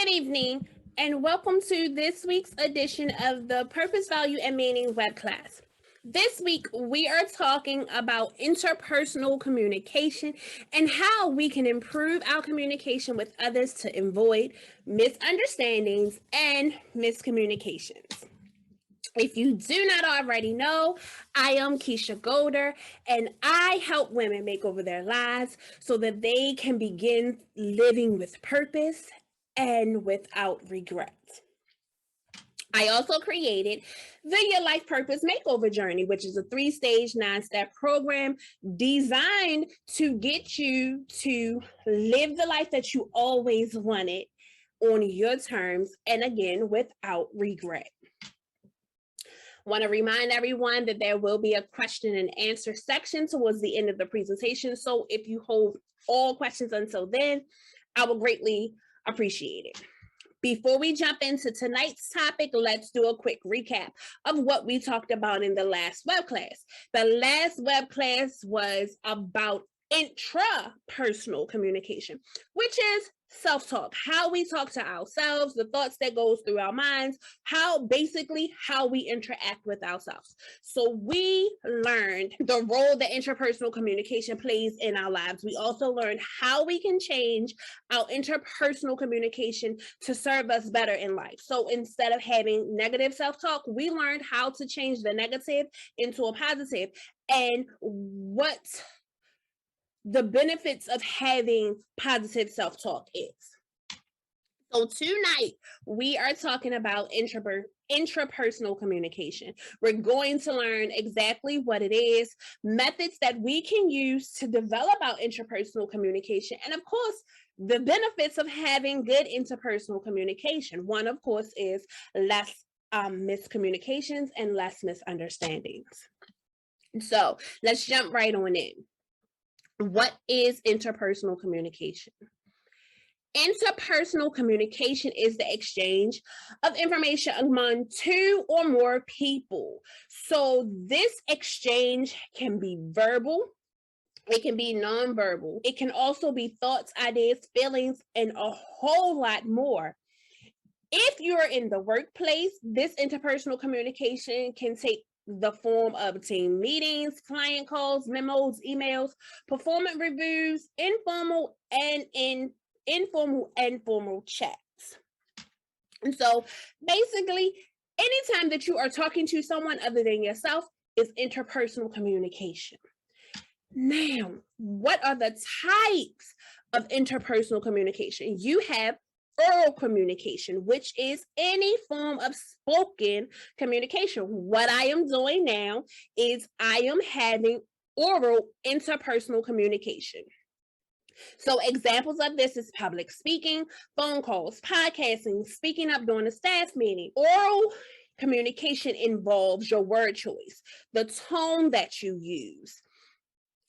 Good evening, and welcome to this week's edition of the Purpose, Value, and Meaning web class. This week, we are talking about interpersonal communication and how we can improve our communication with others to avoid misunderstandings and miscommunications. If you do not already know, I am Keisha Golder, and I help women make over their lives so that they can begin living with purpose and without regret. I also created the Your Life Purpose Makeover Journey, which is a 3-stage, 9-step program designed to get you to live the life that you always wanted on your terms, and again, without regret. Want to remind everyone that there will be a question and answer section towards the end of the presentation. So if you hold all questions until then, I will greatly appreciate it. Before we jump into tonight's topic, let's do a quick recap of what we talked about in the last web class. The last web class was about intrapersonal communication, which is self-talk, how we talk to ourselves, the thoughts that goes through our minds, how we interact with ourselves. So we learned the role that interpersonal communication plays in our lives. We also learned how we can change our interpersonal communication to serve us better in life. So instead of having negative self-talk, we learned how to change the negative into a positive and what the benefits of having positive self-talk is. So tonight, we are talking about intrapersonal communication. We're going to learn exactly what it is, methods that we can use to develop our interpersonal communication, and of course, the benefits of having good interpersonal communication. One, of course, is less miscommunications and less misunderstandings. So let's jump right on in. What is interpersonal communication? Interpersonal communication is the exchange of information among two or more people. So this exchange can be verbal, it can be nonverbal, it can also be thoughts, ideas, feelings, and a whole lot more. If you're in the workplace, this interpersonal communication can take the form of team meetings, client calls, memos, emails, performance reviews, informal and formal chats. And so basically, anytime that you are talking to someone other than yourself is interpersonal communication. Now, what are the types of interpersonal communication? You have oral communication, which is any form of spoken communication. What I am doing now is I am having oral interpersonal communication. So examples of this is public speaking, phone calls, podcasting, speaking up during a staff meeting. Oral communication involves your word choice, the tone that you use,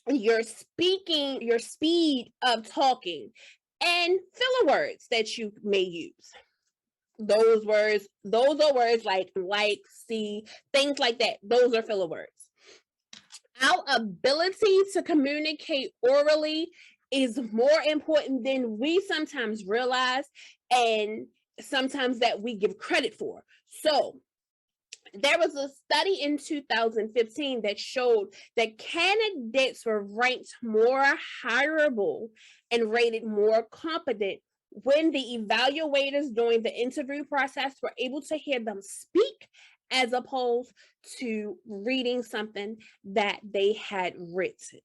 your speaking, your speed of talking, and filler words that you may use. Those are words like, see, things like that. Those are filler words. Our ability to communicate orally is more important than we sometimes realize and sometimes that we give credit for. So there was a study in 2015 that showed that candidates were ranked more hireable and rated more competent when the evaluators during the interview process were able to hear them speak as opposed to reading something that they had written.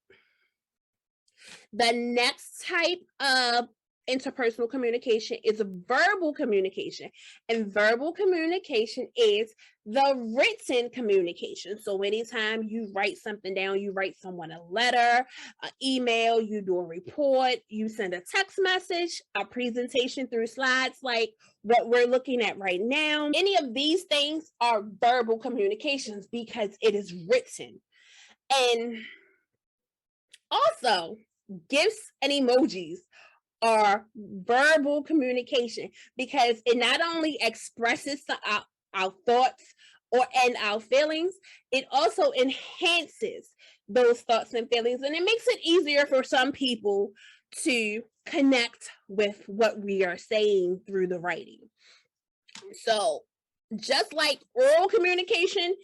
The next type of interpersonal communication is verbal communication, and verbal communication is the written communication. So anytime you write something down, you write someone a letter, an email, you do a report, you send a text message, a presentation through slides like what we're looking at right now. Any of these things are verbal communications because it is written. And also, gifts and emojis are verbal communication because it not only expresses our thoughts and our feelings, it also enhances those thoughts and feelings, and it makes it easier for some people to connect with what we are saying through the writing. So just like oral communication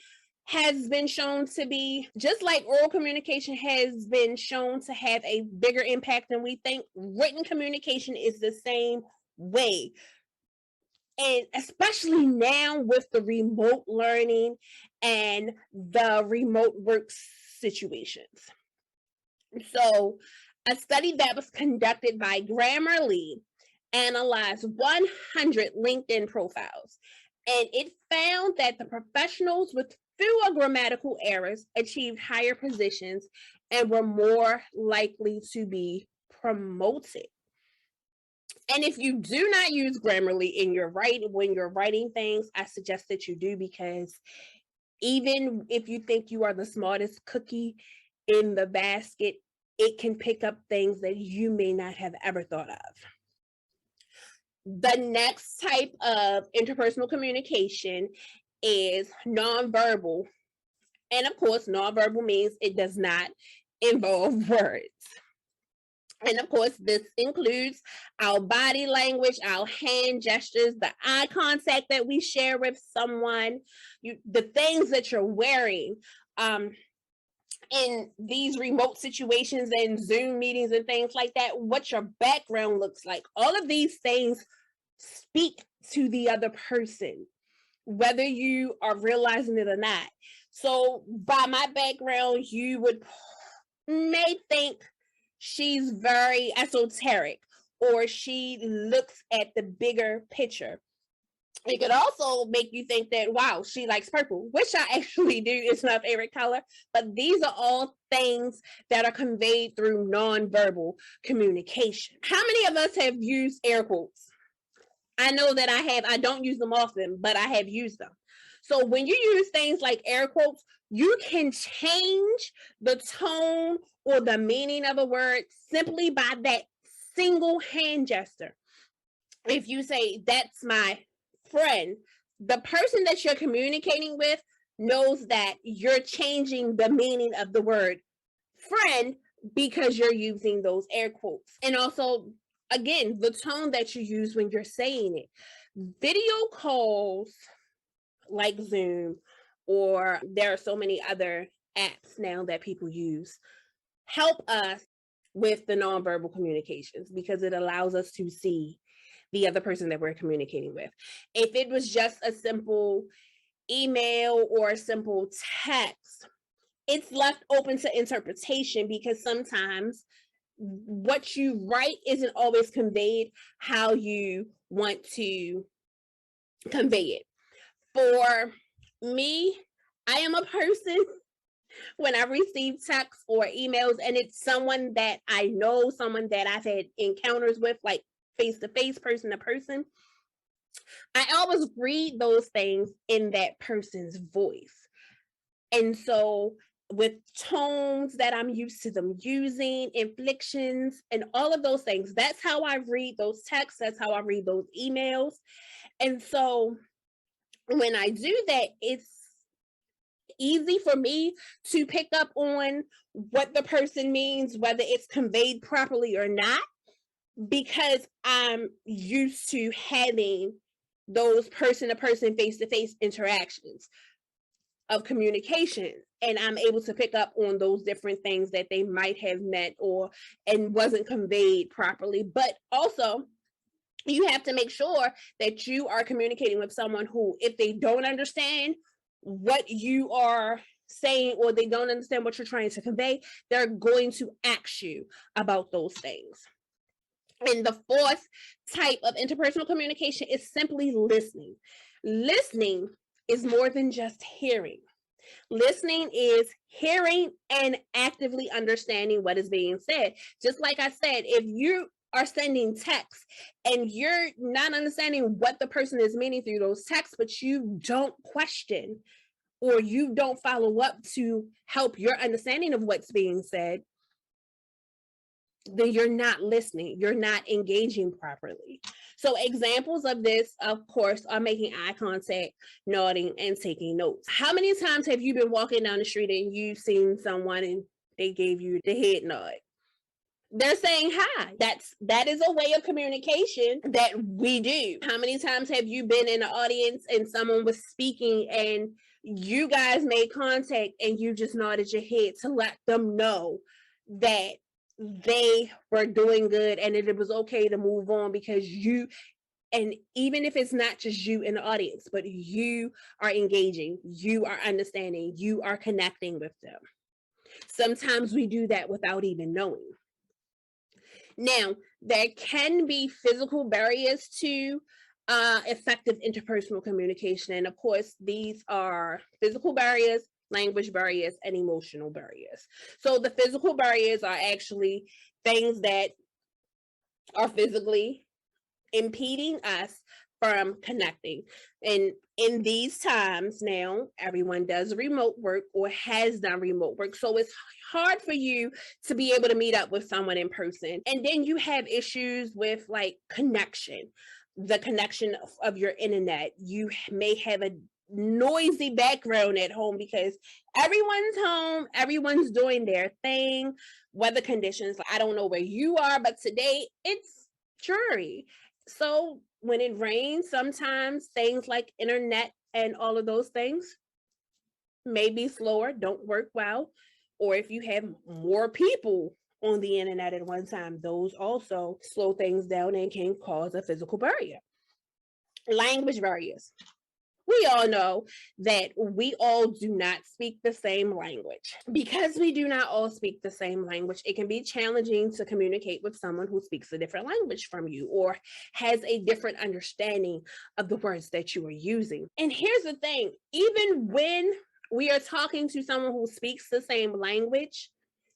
has been shown to be, just like oral communication has been shown to have a bigger impact than we think, written communication is the same way. And especially now with the remote learning and the remote work situations. So a study that was conducted by Grammarly analyzed 100 LinkedIn profiles, and it found that the professionals with fewer grammatical errors achieved higher positions and were more likely to be promoted. And if you do not use Grammarly in your writing, when you're writing things, I suggest that you do, because even if you think you are the smartest cookie in the basket, it can pick up things that you may not have ever thought of. The next type of interpersonal communication is nonverbal. And of course, nonverbal means it does not involve words. And of course, this includes our body language, our hand gestures, the eye contact that we share with someone, the things that you're wearing. In these remote situations and Zoom meetings and things like that, what your background looks like. All of these things speak to the other person, whether you are realizing it or not. So by my background, you may think she's very esoteric, or she looks at the bigger picture. It could also make you think that, wow, she likes purple, which I actually do. It's my favorite color. But these are all things that are conveyed through nonverbal communication. How many of us have used air quotes? I know that I have. I don't use them often, but I have used them. So when you use things like air quotes, you can change the tone or the meaning of a word simply by that single hand gesture. If you say, that's my friend, the person that you're communicating with knows that you're changing the meaning of the word friend because you're using those air quotes. And also, again, the tone that you use when you're saying it. Video calls like Zoom, or there are so many other apps now that people use, help us with the nonverbal communications because it allows us to see the other person that we're communicating with. If it was just a simple email or a simple text, it's left open to interpretation because sometimes what you write isn't always conveyed how you want to convey it. For me, I am a person, when I receive texts or emails and it's someone that I know, someone that I've had encounters with, like face-to-face, person-to-person, I always read those things in that person's voice. And so with tones that I'm used to them using, inflections, and all of those things, that's how I read those texts, that's how I read those emails. And so when I do that, it's easy for me to pick up on what the person means, whether it's conveyed properly or not, because I'm used to having those person-to-person, face-to-face interactions of communication, and I'm able to pick up on those different things that they might have meant and wasn't conveyed properly. But also, you have to make sure that you are communicating with someone who, if they don't understand what you are saying or they don't understand what you're trying to convey, they're going to ask you about those things. And the fourth type of interpersonal communication is simply listening. Listening is more than just hearing. Listening is hearing and actively understanding what is being said. Just like I said, if you are sending texts and you're not understanding what the person is meaning through those texts, but you don't question or you don't follow up to help your understanding of what's being said, then you're not listening, you're not engaging properly. So examples of this, of course, are making eye contact, nodding, and taking notes. How many times have you been walking down the street and you've seen someone and they gave you the head nod? They're saying hi. That is a way of communication that we do. How many times have you been in the audience and someone was speaking and you guys made contact and you just nodded your head to let them know that they were doing good and that it was okay to move on because you, and even if it's not just you in the audience, but you are engaging, you are understanding, you are connecting with them. Sometimes we do that without even knowing. Now, there can be physical barriers to effective interpersonal communication. And of course, these are physical barriers, language barriers, and emotional barriers. So the physical barriers are actually things that are physically impeding us from connecting. And in these times now, everyone does remote work or has done remote work. So it's hard for you to be able to meet up with someone in person. And then you have issues with like connection, the connection of your internet. You may have a noisy background at home because everyone's home, everyone's doing their thing. Weather conditions, I don't know where you are, but today it's dreary. So when it rains, sometimes things like internet and all of those things may be slower, don't work well. Or if you have more people on the internet at one time, those also slow things down and can cause a physical barrier. Language barriers. We all know that we all do not speak the same language. Because we do not all speak the same language, it can be challenging to communicate with someone who speaks a different language from you or has a different understanding of the words that you are using. And here's the thing, even when we are talking to someone who speaks the same language,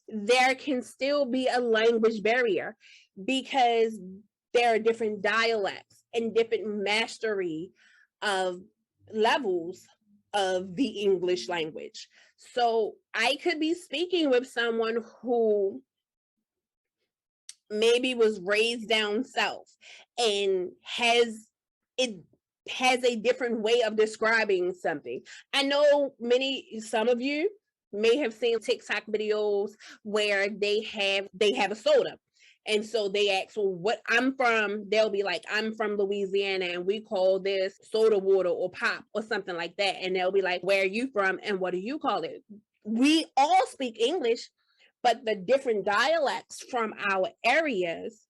there can still be a language barrier because there are different dialects and different mastery of levels of the English language. So I could be speaking with someone who maybe was raised down south and has a different way of describing something. I know some of you may have seen TikTok videos where they have a soda. And so they ask, well, what I'm from, they'll be like, I'm from Louisiana and we call this soda water or pop or something like that. And they'll be like, where are you from and what do you call it? We all speak English, but the different dialects from our areas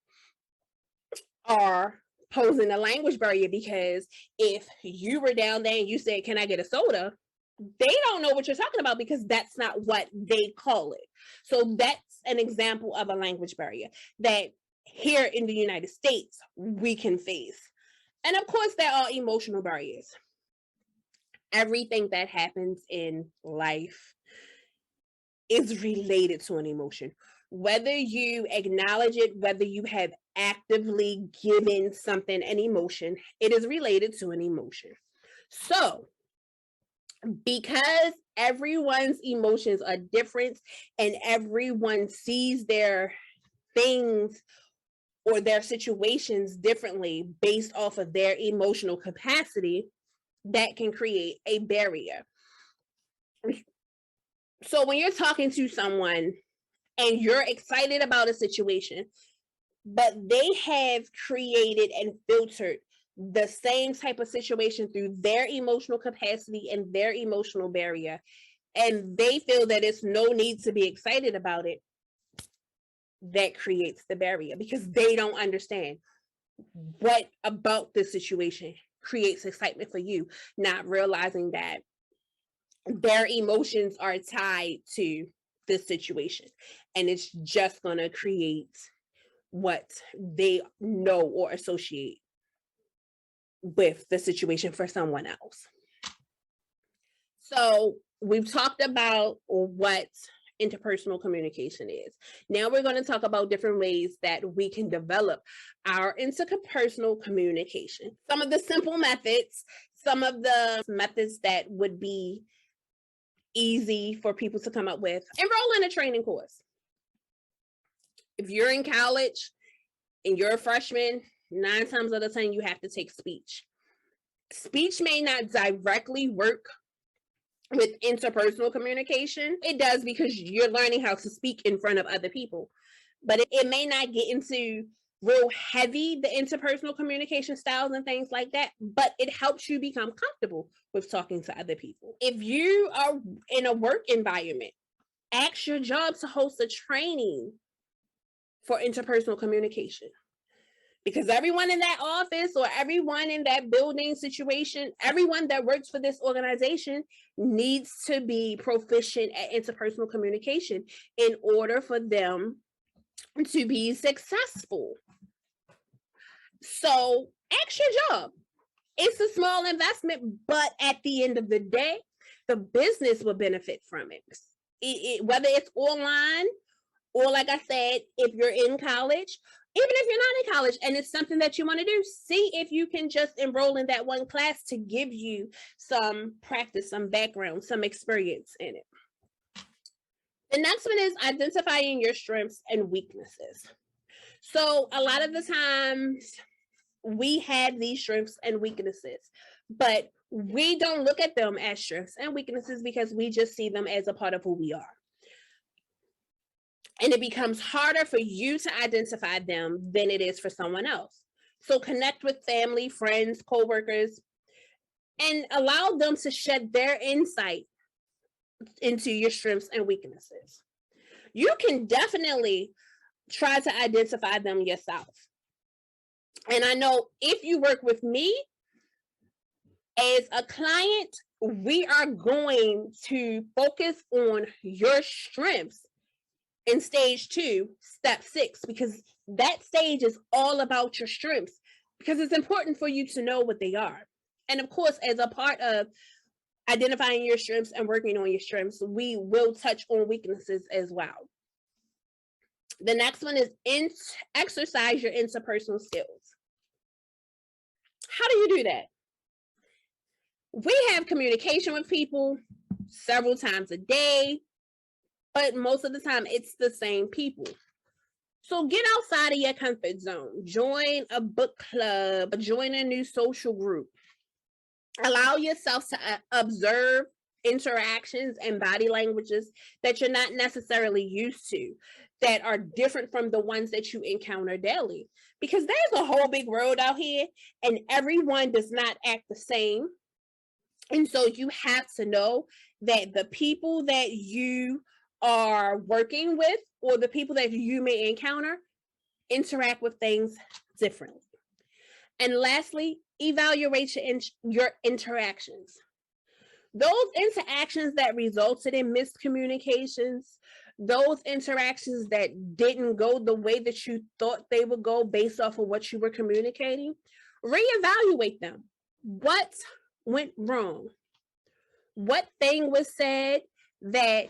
are posing a language barrier because if you were down there and you said, can I get a soda? They don't know what you're talking about because that's not what they call it. So that's an example of a language barrier that here in the United States we can face. And of course, there are emotional barriers. Everything that happens in life is related to an emotion. Whether you acknowledge it, whether you have actively given something an emotion, it is related to an emotion. So because everyone's emotions are different and everyone sees their things or their situations differently based off of their emotional capacity, that can create a barrier. So when you're talking to someone and you're excited about a situation, but they have created and filtered the same type of situation through their emotional capacity and their emotional barrier, and they feel that it's no need to be excited about it, that creates the barrier because they don't understand what about this situation creates excitement for you, not realizing that their emotions are tied to this situation and it's just going to create what they know or associate with the situation for someone else. So we've talked about what interpersonal communication is. Now we're going to talk about different ways that we can develop our interpersonal communication. Some of the simple methods, some of the methods that would be easy for people to come up with. Enroll in a training course. If you're in college and you're a freshman, 9 times out of 10, you have to take speech. Speech may not directly work with interpersonal communication. It does because you're learning how to speak in front of other people. but it may not get into real heavy the interpersonal communication styles and things like that, but it helps you become comfortable with talking to other people. If you are in a work environment, ask your job to host a training for interpersonal communication, because everyone in that office or everyone in that building situation, everyone that works for this organization needs to be proficient at interpersonal communication in order for them to be successful. So ask your job. It's a small investment, but at the end of the day, the business will benefit from it. Whether it's online or, like I said, if you're in college, even if you're not in college and it's something that you want to do, see if you can just enroll in that one class to give you some practice, some background, some experience in it. The next one is identifying your strengths and weaknesses. So a lot of the times we have these strengths and weaknesses, but we don't look at them as strengths and weaknesses because we just see them as a part of who we are. And it becomes harder for you to identify them than it is for someone else. So connect with family, friends, coworkers, and allow them to shed their insight into your strengths and weaknesses. You can definitely try to identify them yourself. And I know if you work with me as a client, we are going to focus on your strengths in stage 2, step 6, because that stage is all about your strengths, because it's important for you to know what they are. And of course, as a part of identifying your strengths and working on your strengths, we will touch on weaknesses as well. The next one is exercise your interpersonal skills. How do you do that? We have communication with people several times a day, but most of the time it's the same people. So get outside of your comfort zone. Join a book club, join a new social group. Allow yourself to observe interactions and body languages that you're not necessarily used to, that are different from the ones that you encounter daily. Because there's a whole big world out here and everyone does not act the same. And so you have to know that the people that you are working with or the people that you may encounter interact with things differently. And lastly, evaluate your interactions. Those interactions that resulted in miscommunications, those interactions that didn't go the way that you thought they would go based off of what you were communicating, reevaluate them. What went wrong? What thing was said that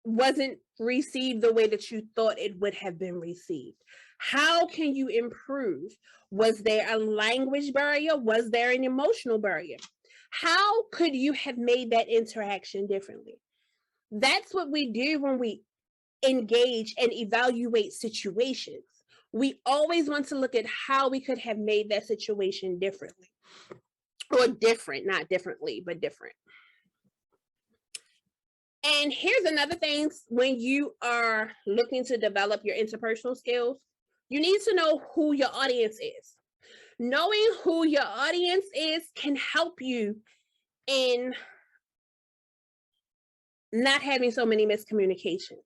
wasn't received the way that you thought it would have been received? How can you improve? Was there a language barrier? Was there an emotional barrier? How could you have made that interaction differently? That's what we do when we engage and evaluate situations. We always want to look at how we could have made that situation differently, or different, not differently, but different. And here's another thing: when you are looking to develop your interpersonal skills, you need to know who your audience is. Knowing who your audience is can help you in not having so many miscommunications.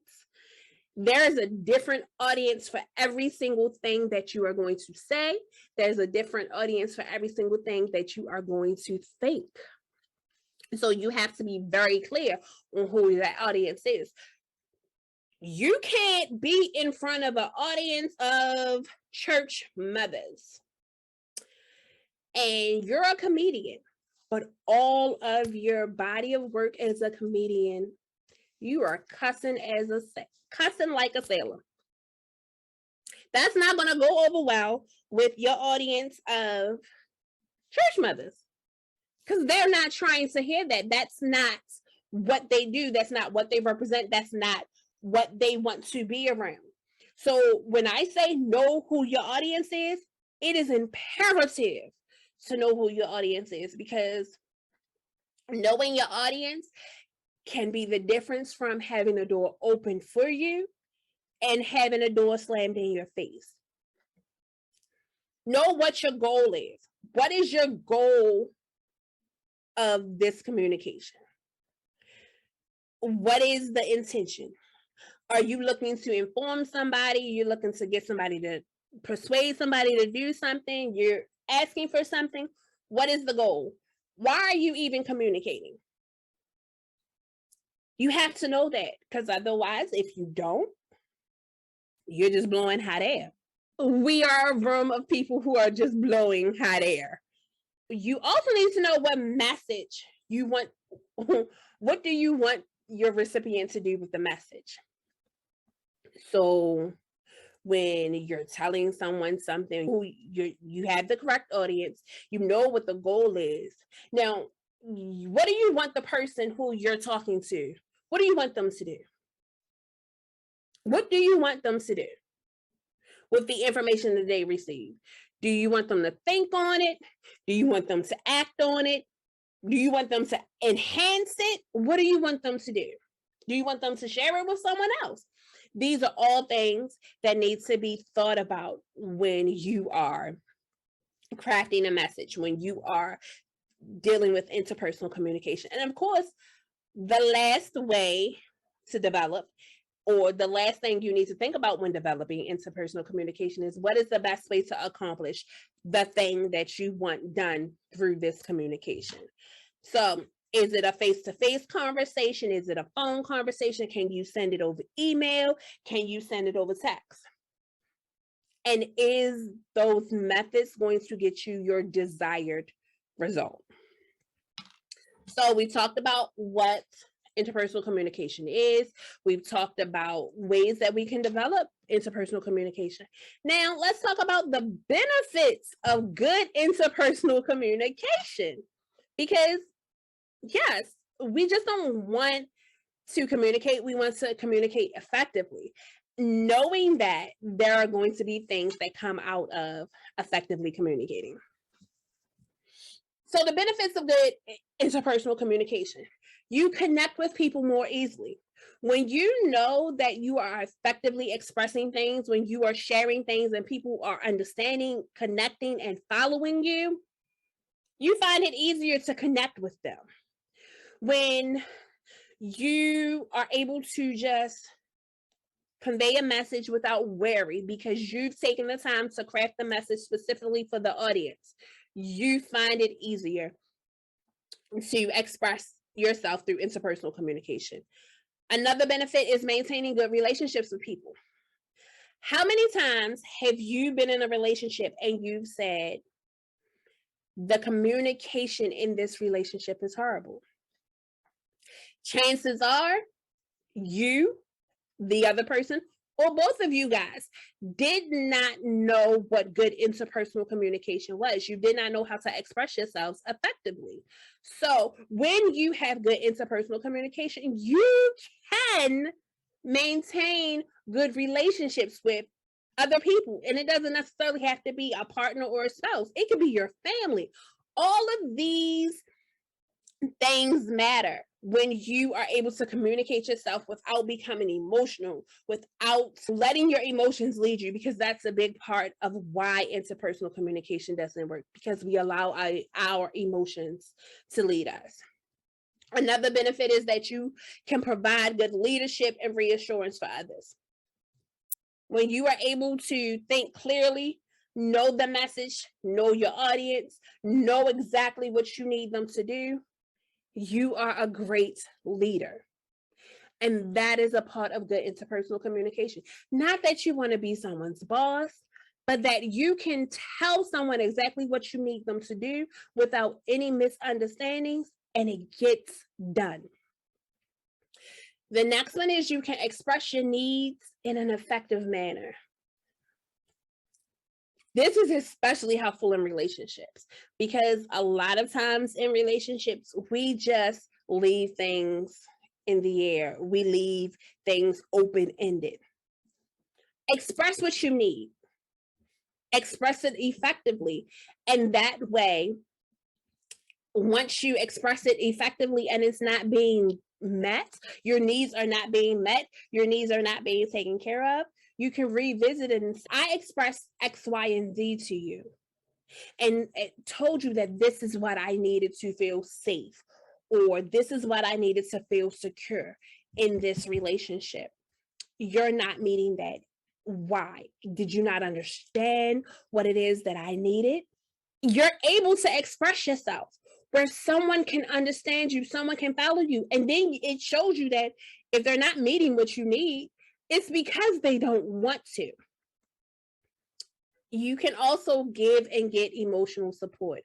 There is a different audience for every single thing that you are going to say. There's a different audience for every single thing that you are going to think. So you have to be very clear on who that audience is. You can't be in front of an audience of church mothers and you're a comedian, but all of your body of work as a comedian, you are cussing like a sailor. That's not going to go over well with your audience of church mothers, because they're not trying to hear that. That's not what they do. That's not what they represent. That's not what they want to be around. So when I say know who your audience is, it is imperative to know who your audience is, because knowing your audience can be the difference from having a door open for you and having a door slammed in your face. Know what your goal is. What is your goal of this communication? What is the intention? Are you looking to inform somebody? You're looking to get somebody to persuade somebody to do something? You're asking for something? What is the goal? Why are you even communicating? You have to know that, because otherwise, if you don't, you're just blowing hot air. We are a room of people who are just blowing hot air. You also need to know what message you want. What do you want your recipient to do with the message? So when you're telling someone something, who you have the correct audience, you know what the goal is. Now, what do you want the person who you're talking to? What do you want them to do? What do you want them to do with the information that they receive? Do you want them to think on it? Do you want them to act on it? Do you want them to enhance it? What do you want them to do? Do you want them to share it with someone else? These are all things that need to be thought about when you are crafting a message, when you are dealing with interpersonal communication. And of course, the last way to develop, or the last thing you need to think about when developing interpersonal communication, is what is the best way to accomplish the thing that you want done through this communication. So is it a face-to-face conversation? Is it a phone conversation? Can you send it over email? Can you send it over text? And is those methods going to get you your desired result? So we talked about what interpersonal communication is. We've talked about ways that we can develop interpersonal communication. Now let's talk about the benefits of good interpersonal communication. Because yes, we just don't want to communicate. We want to communicate effectively, knowing that there are going to be things that come out of effectively communicating. So the benefits of good interpersonal communication: you connect with people more easily. When you know that you are effectively expressing things, when you are sharing things and people are understanding, connecting, and following you, you find it easier to connect with them. When you are able to just convey a message without worry because you've taken the time to craft the message specifically for the audience, you find it easier to express yourself through interpersonal communication. Another benefit is maintaining good relationships with people. How many times have you been in a relationship and you've said, the communication in this relationship is horrible? Chances are you, the other person, or both of you guys did not know what good interpersonal communication was. You did not know how to express yourselves effectively. So when you have good interpersonal communication, you can maintain good relationships with other people. And it doesn't necessarily have to be a partner or a spouse. It could be your family. All of these things matter when you are able to communicate yourself without becoming emotional, without letting your emotions lead you, because that's a big part of why interpersonal communication doesn't work, because we allow our emotions to lead us. Another benefit is that you can provide good leadership and reassurance for others. When you are able to think clearly, know the message, know your audience, know exactly what you need them to do, you are a great leader. And that is a part of good interpersonal communication. Not that you want to be someone's boss, but that you can tell someone exactly what you need them to do without any misunderstandings, and it gets done. The next one is you can express your needs in an effective manner. This is especially helpful in relationships, because a lot of times in relationships, we just leave things in the air. We leave things open-ended. Express what you need. Express it effectively. And that way, once you express it effectively and it's not being met, your needs are not being met, your needs are not being taken care of, you can revisit it and say, I expressed X, Y, and Z to you. And it told you that this is what I needed to feel safe, or this is what I needed to feel secure in this relationship. You're not meeting that. Why? Did you not understand what it is that I needed? You're able to express yourself where someone can understand you, someone can follow you. And then it shows you that if they're not meeting what you need, it's because they don't want to. You can also give and get emotional support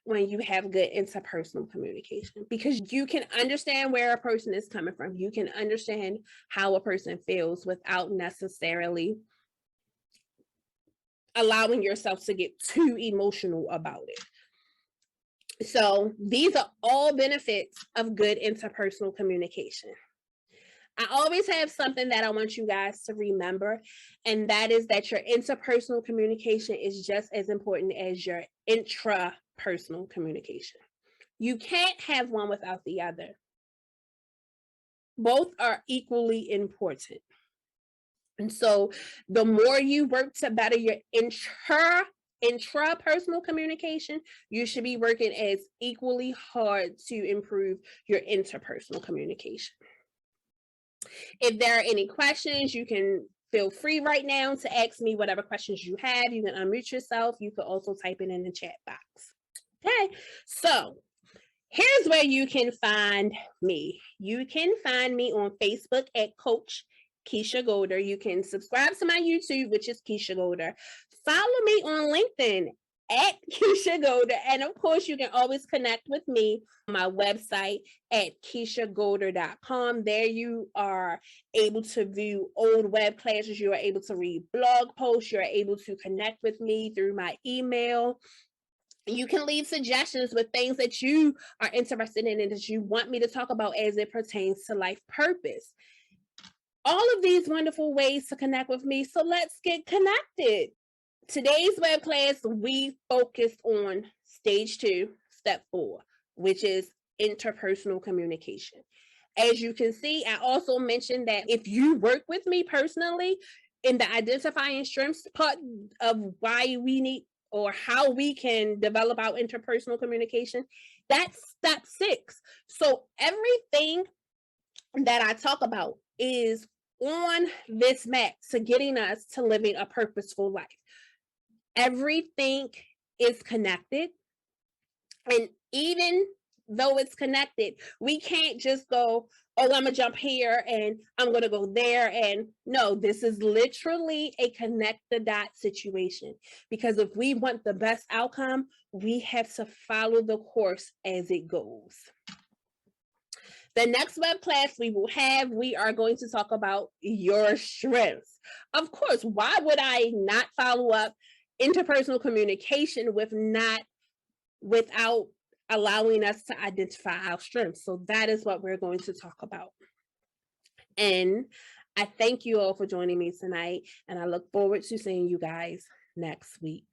when you have good interpersonal communication, because you can understand where a person is coming from. You can understand how a person feels without necessarily allowing yourself to get too emotional about it. So these are all benefits of good interpersonal communication. I always have something that I want you guys to remember, and that is that your interpersonal communication is just as important as your intrapersonal communication. You can't have one without the other. Both are equally important. And so the more you work to better your intrapersonal communication, you should be working as equally hard to improve your interpersonal communication. If there are any questions, you can feel free right now to ask me whatever questions you have. You can unmute yourself. You can also type it in the chat box. Okay, so here's where you can find me. You can find me on Facebook at Coach Keisha Golder. You can subscribe to my YouTube, which is Keisha Golder. Follow me on LinkedIn at Keisha Golder. And of course, you can always connect with me on my website at KeishaGolder.com. There you are able to view old web classes. You are able to read blog posts. You're able to connect with me through my email. You can leave suggestions with things that you are interested in and that you want me to talk about as it pertains to life purpose. All of these wonderful ways to connect with me. So let's get connected. Today's web class, we focused on stage 2, step 4, which is interpersonal communication. As you can see, I also mentioned that if you work with me personally in the identifying strengths part of why we need or how we can develop our interpersonal communication, that's step 6. So everything that I talk about is on this map to getting us to living a purposeful life. Everything is connected. And even though it's connected, we can't just go, oh, I'm gonna jump here and I'm gonna go there. And no, this is literally a connect the dot situation. Because if we want the best outcome, we have to follow the course as it goes. The next web class we are going to talk about your strengths. Of course, why would I not follow up interpersonal communication without allowing us to identify our strengths? So that is what we're going to talk about. And I thank you all for joining me tonight, and I look forward to seeing you guys next week.